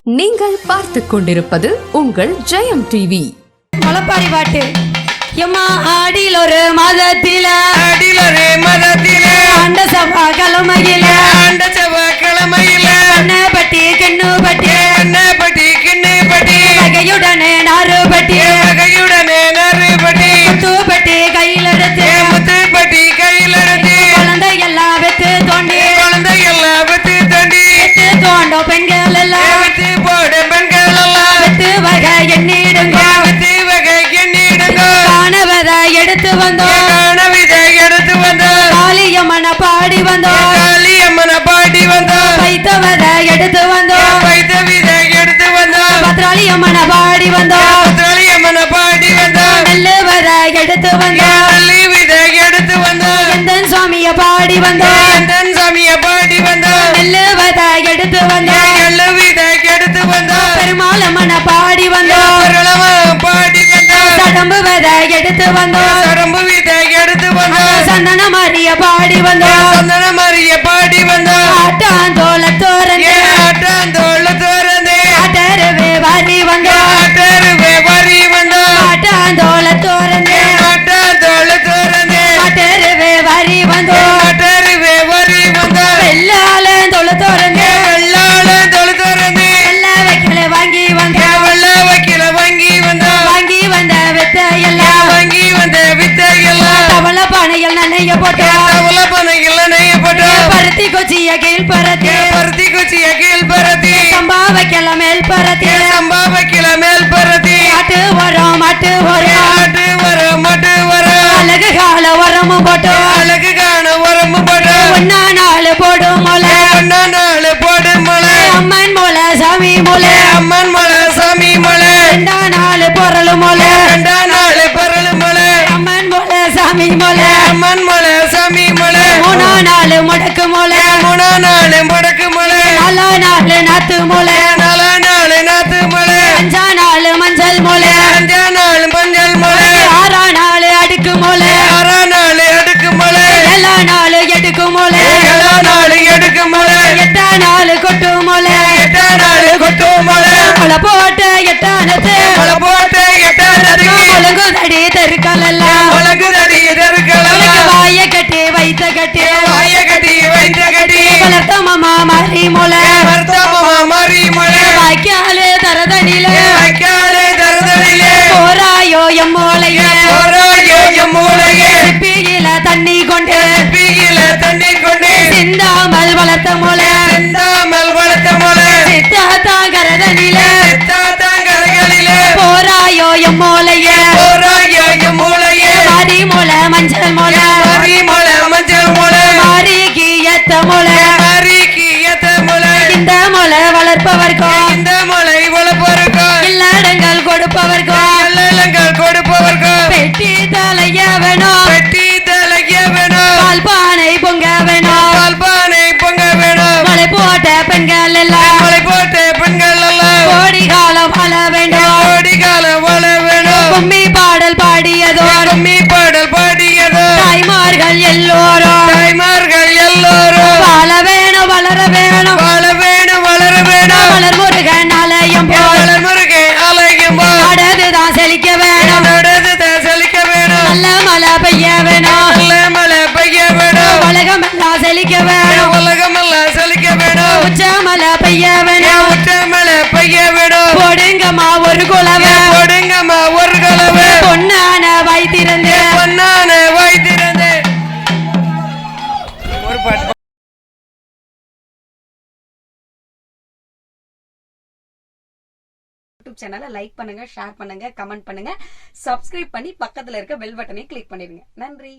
நீங்கள் பார்த்துக் கொண்டிருப்பது உங்கள் ஜெயம் டிவி. மலப்பாரி பாட்டு. எம்மா ஆடில் ஒரு மதத்தில ஆண்ட சபா கிழமையில அண்ணப்பட்டி கிண்ணுபட்டி வகையுடனே நாறுபட்டி முத்துப்பட்டி கையில் எடுத்து குழந்தை எல்லாம் வெத்து தோண்டி வெத்து தோண்டும் பெண்கள் எல்லாம் வெத்து வகை எண்ணிடுங்க காணவதை எடுத்து வந்தோம் காளியம்மன பாடி வந்தோம் பைத்தவதை எடுத்து வந்தோம் பத்ராளியம்மன பாடி வந்தோம் நெல்லுவதை எடுத்து வந்தோம் எந்தன் சுவாமிய பாடி வந்தோம் நெல்லுவதை எடுத்து வந்தோம் பெருமாளம்மன பாடி வந்தோம் சடம்பு வதை எடுத்து வந்தோம் சந்தன மாரிய பாடி வந்தோம் ஆட்டாந்தோள தோரந்தே ஆட்டருவே வாரி வந்தோம் ஆட்டாந்தோள தோரந்தே ஆட்டருவே வாரி வந்தோம் வெள்ளால தொழ தோரந்தே எல்லா வைக்கல வாங்கி வந்தோம் வாங்கி வந்த வித்தையெல்லாம் தவள பானையில் நனைய போட்டோம் பருத்தி கொச்சிய கீழ் பருத்தி சம்பா வைக்கல மேல் பருத்தி மாட்டு வரம் அழகு கால உரமும் போட்டோம் ஒன்னா நாள் போடும் மொளை அம்மன் மொளை சாமி மொளை ரெண்டா நாள் பொருள் மொளை அம்மன் மொளை சாமி மொளை மூணா நாள் முடக்கு மொளை நாலா நாள் நாத்து மொளை அஞ்சா நாள் மஞ்சள் மொளை ஆறா நாள் அடுக்கு மொளை ஏழா நாள் எடுக்கு மொளை எட்டா நாள் கொட்டு மொளை மொளை போட்ட எட்டானத்து ஒழுங்குதடி தெருக்கள் எல்லாம் வாய கட்டி வைத்த கட்டி வளர்த்த மாமா மாறி மொளை வாய்க்காலு தரதடியில போராயோ எம் மூளையில சிப்பியில தண்ணி கொண்டு சிந்தாமல் வளர்த்த மொளை சித்தாத்தா கரதனில போராயோ எம் மூளைய மாரி மொளை மஞ்சள் மொளை மாரிக்கு ஏத்த மொளை இந்த மொளை வளர்ப்பவர்க்கும் இல்லடங்கள் கொடுப்பவர்க்கும் பெட்டி தலைய வேணும் பால் பானை பொங்க வேணும் மலை போட்ட பெண்கள் எல்லாம் கோடி காலம் வாழ வேண்டும் கும்மி பாடல் பாடியதோ தாய்மார்கள் எல்லோரும் வாழ வேணும் வளர வேணும் வளர் முருகன் ஆலயம் நடதுதான் செழிக்க வேணும் நல்ல மழை பெய்ய வேணும் உலகம் எல்லாம் செழிக்க வேணும் உச்ச மழை பெய்ய வேணும் போடுங்கம்மா ஒரு குலவை பொன்னான வைத்திருந்து யூடியூப் சேனலை லைக் பண்ணுங்க, ஷேர் பண்ணுங்க, கமெண்ட் பண்ணுங்க, சப்ஸ்கிரைப் பண்ணி பக்கத்துல இருக்க பெல் பட்டனை கிளிக் பண்ணிடுங்க. நன்றி.